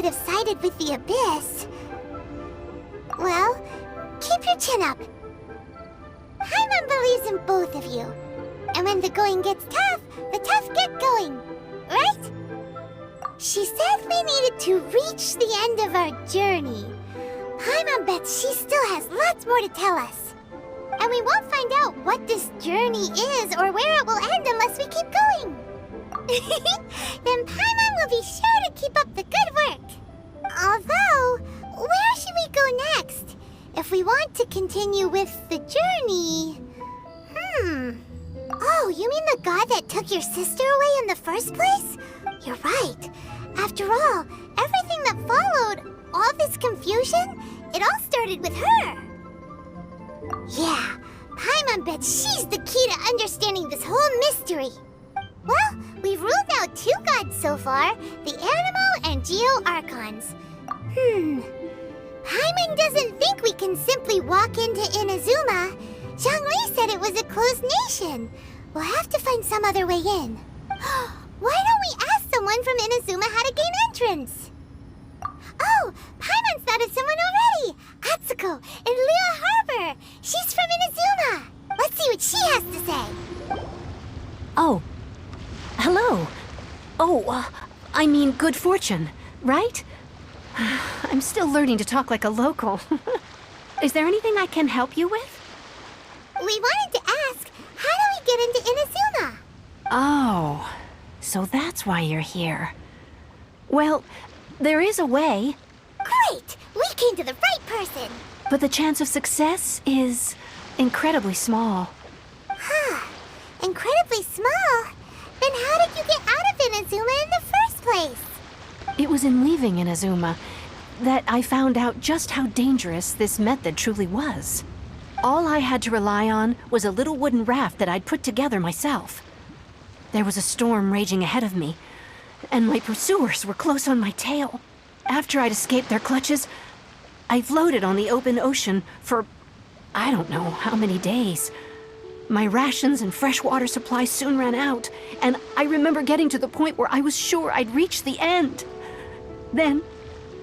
have sided with the Abyss. Well, keep your chin up. Paimon believes in both of you. And when the going gets tough, the tough get going. Right? She said we needed to reach the end of our journey. Paimon bets she still has lots more to tell us. And we won't find out what this journey is or where it will end unless we keep going. Then Paimon will be sure to keep up the good work. Although, where should we go next? If we want to continue with the journey... Oh, you mean the god that took your sister away in the first place? You're right. After all, everything that followed, all this confusion, it all started with her. Yeah, Paimon bets she's the key to understanding this whole mystery. Well, we've ruled out 2 gods so far, the Animo and Geo Archons. Paimon doesn't think we can simply walk into Inazuma. Zhongli said it was a closed nation. We'll have to find some other way in. Why don't we ask someone from Inazuma how to gain entrance? Oh, Paimon's thought of someone already! Atsuko in Liyue Harbor! She's from Inazuma! Let's see what she has to say. Oh. Hello. Oh, I mean good fortune, right? I'm still learning to talk like a local. Is there anything I can help you with? We wanted to ask, how do we get into Inazuma? Oh, so that's why you're here. Well, there is a way. Great! We came to the right person! But the chance of success is incredibly small. Incredibly small? Then how did you get out of Inazuma in the first place? It was in leaving Inazuma that I found out just how dangerous this method truly was. All I had to rely on was a little wooden raft that I'd put together myself. There was a storm raging ahead of me, and my pursuers were close on my tail. After I'd escaped their clutches, I floated on the open ocean for I don't know how many days. My rations and fresh water supply soon ran out, and I remember getting to the point where I was sure I'd reached the end. Then,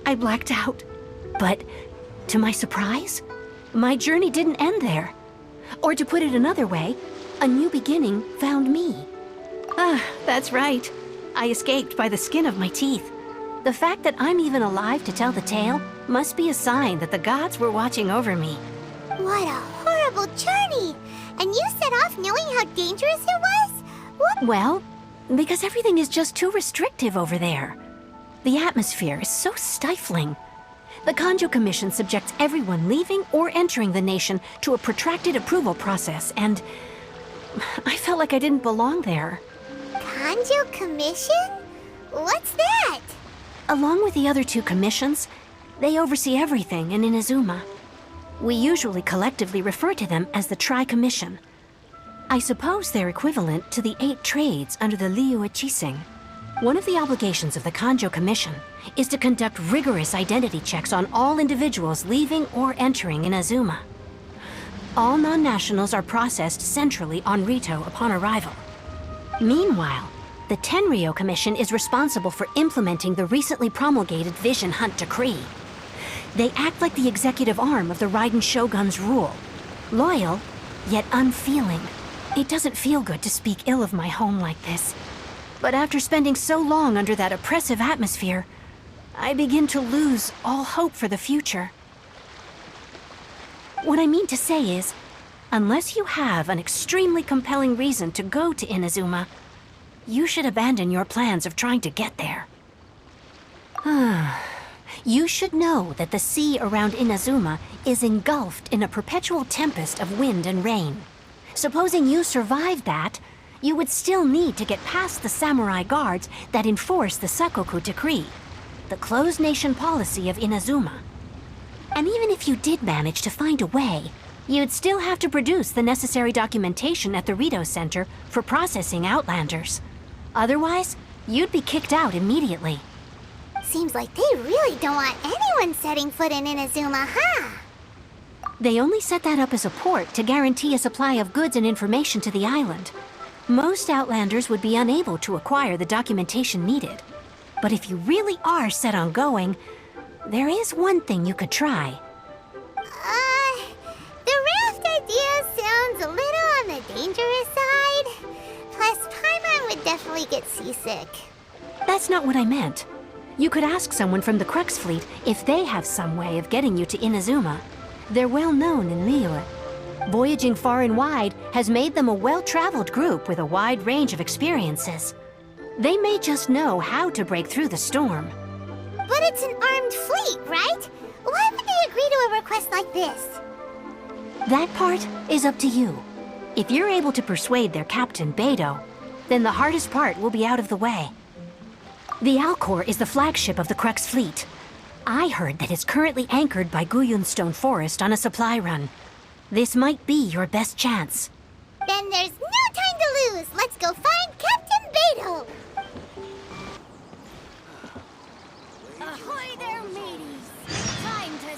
I blacked out. But, to my surprise, my journey didn't end there. Or to put it another way, a new beginning found me. That's right. I escaped by the skin of my teeth. The fact that I'm even alive to tell the tale must be a sign that the gods were watching over me. What a horrible journey! And you set off knowing how dangerous it was? What? Well, because everything is just too restrictive over there. The atmosphere is so stifling. The Kanjo Commission subjects everyone leaving or entering the nation to a protracted approval process, and I felt like I didn't belong there. Kanjo Commission? What's that? Along with the other 2 commissions, they oversee everything in Inazuma. We usually collectively refer to them as the Tri-Commission. I suppose they're equivalent to the 8 trades under the Liyue Chising. One of the obligations of the Kanjo Commission is to conduct rigorous identity checks on all individuals leaving or entering Inazuma. All non-nationals are processed centrally on Rito upon arrival. Meanwhile, the Tenryo Commission is responsible for implementing the recently promulgated Vision Hunt Decree. They act like the executive arm of the Raiden Shogun's rule. Loyal, yet unfeeling. It doesn't feel good to speak ill of my home like this. But after spending so long under that oppressive atmosphere, I begin to lose all hope for the future. What I mean to say is, unless you have an extremely compelling reason to go to Inazuma, you should abandon your plans of trying to get there. You should know that the sea around Inazuma is engulfed in a perpetual tempest of wind and rain. Supposing you survived that, you would still need to get past the samurai guards that enforce the Sakoku Decree, the closed nation policy of Inazuma. And even if you did manage to find a way, you'd still have to produce the necessary documentation at the Rito Center for processing Outlanders. Otherwise, you'd be kicked out immediately. Seems like they really don't want anyone setting foot in Inazuma, huh? They only set that up as a port to guarantee a supply of goods and information to the island. Most Outlanders would be unable to acquire the documentation needed. But if you really are set on going, there is one thing you could try. The raft idea sounds a little on the dangerous side. Plus, Paimon would definitely get seasick. That's not what I meant. You could ask someone from the Crux fleet if they have some way of getting you to Inazuma. They're well known in Liyue. Voyaging far and wide has made them a well-traveled group with a wide range of experiences. They may just know how to break through the storm. But it's an armed fleet, right? Why would they agree to a request like this? That part is up to you. If you're able to persuade their Captain Beidou, then the hardest part will be out of the way. The Alcor is the flagship of the Crux fleet. I heard that it's currently anchored by Guyunstone Forest on a supply run. This might be your best chance. Then there's no time to lose. Let's go find Captain Beidou. Ahoy there, mateys. Time to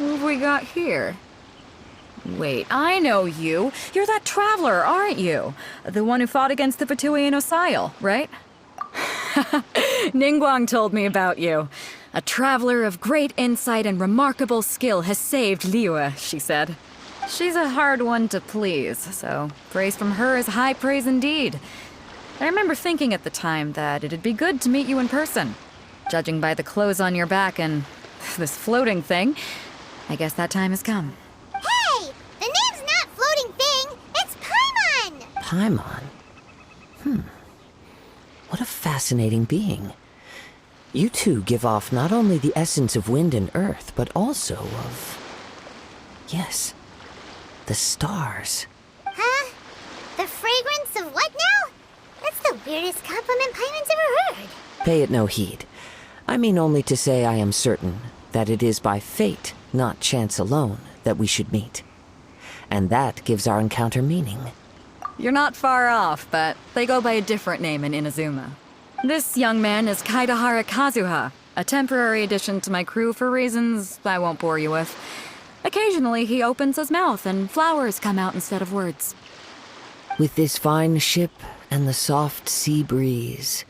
Who have we got here? Wait, I know you. You're that traveler, aren't you? The one who fought against the Fatuian Osile, right? Ningguang told me about you. A traveler of great insight and remarkable skill has saved Liyue, she said. She's a hard one to please, so praise from her is high praise indeed. I remember thinking at the time that it'd be good to meet you in person. Judging by the clothes on your back and this floating thing, I guess that time has come. Hey! The name's not Floating Thing! It's Paimon! Paimon? What a fascinating being. You two give off not only the essence of wind and earth, but also of... yes, the stars. Huh? The fragrance of what now? That's the weirdest compliment Paimon's ever heard. Pay it no heed. I mean only to say I am certain that it is by fate, not chance alone, that we should meet. And that gives our encounter meaning. You're not far off, but they go by a different name in Inazuma. This young man is Kaidahara Kazuha, a temporary addition to my crew for reasons I won't bore you with. Occasionally he opens his mouth and flowers come out instead of words. With this fine ship and the soft sea breeze,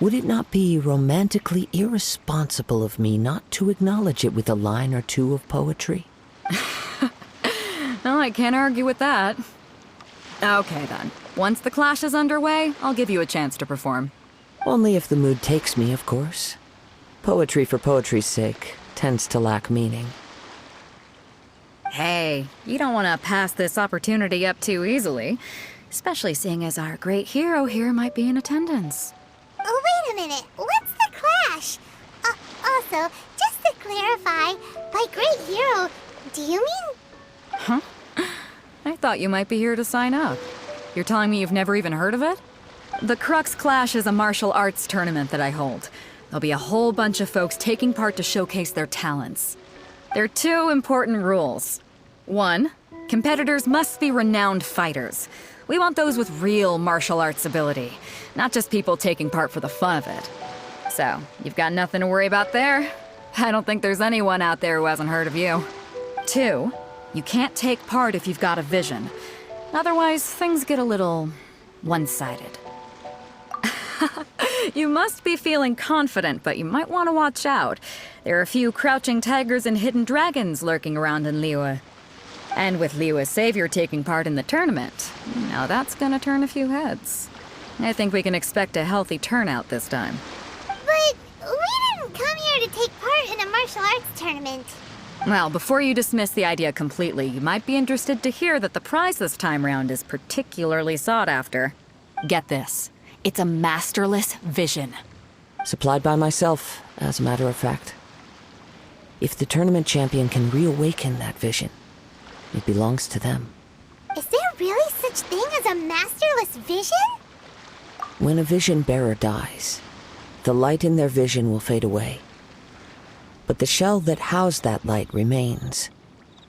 would it not be romantically irresponsible of me not to acknowledge it with a line or two of poetry? Well, I can't argue with that. Okay then. Once the clash is underway, I'll give you a chance to perform. Only if the mood takes me, of course. Poetry for poetry's sake. tends to lack meaning. Hey, you don't want to pass this opportunity up too easily, especially seeing as our great hero here might be in attendance. Oh, wait a minute. What's the clash? Also, just to clarify, by great hero, do you mean... Huh? I thought you might be here to sign up. You're telling me you've never even heard of it? The Crux Clash is a martial arts tournament that I hold. There'll be a whole bunch of folks taking part to showcase their talents. There are 2 important rules. 1, competitors must be renowned fighters. We want those with real martial arts ability, not just people taking part for the fun of it. So, you've got nothing to worry about there. I don't think there's anyone out there who hasn't heard of you. 2, you can't take part if you've got a vision. Otherwise, things get a little one-sided. You must be feeling confident, but you might want to watch out. There are a few crouching tigers and hidden dragons lurking around in Liyue. And with Liyue's savior taking part in the tournament, now that's gonna turn a few heads. I think we can expect a healthy turnout this time. But we didn't come here to take part in a martial arts tournament. Well, before you dismiss the idea completely, you might be interested to hear that the prize this time round is particularly sought after. Get this. It's a masterless vision. Supplied by myself, as a matter of fact. If the tournament champion can reawaken that vision, it belongs to them. Is there really such thing as a masterless vision? When a vision bearer dies, the light in their vision will fade away. But the shell that housed that light remains.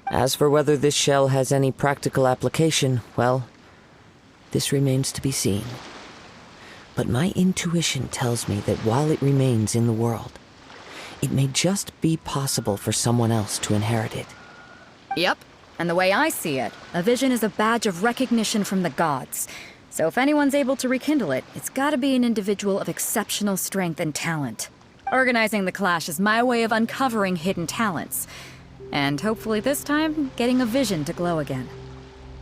As for whether this shell has any practical application, well, this remains to be seen. But my intuition tells me that while it remains in the world, it may just be possible for someone else to inherit it. Yep. And the way I see it, a vision is a badge of recognition from the gods. So if anyone's able to rekindle it, it's gotta be an individual of exceptional strength and talent. Organizing the clash is my way of uncovering hidden talents. And hopefully this time, getting a vision to glow again.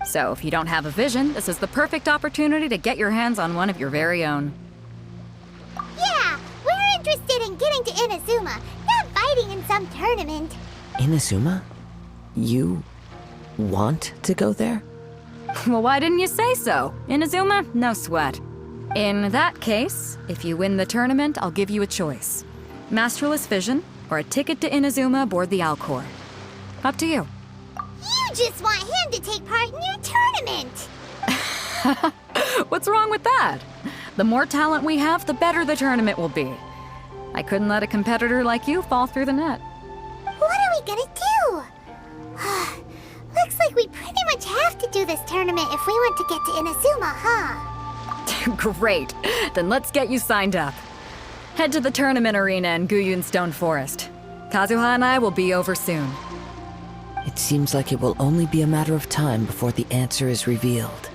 So if you don't have a vision, this is the perfect opportunity to get your hands on one of your very own. Yeah, we're interested in getting to Inazuma, not fighting in some tournament. Inazuma? You want to go there? Well, why didn't you say so? Inazuma? No sweat. In that case, if you win the tournament, I'll give you a choice. Masterless Vision, or a ticket to Inazuma aboard the Alcor. Up to you. You just want him to take part in your tournament! What's wrong with that? The more talent we have, the better the tournament will be. I couldn't let a competitor like you fall through the net. What are we gonna do? Looks like we pretty much have to do this tournament if we want to get to Inazuma, huh? Great. Then let's get you signed up. Head to the tournament arena in Guyun Stone Forest. Kazuha and I will be over soon. It seems like it will only be a matter of time before the answer is revealed.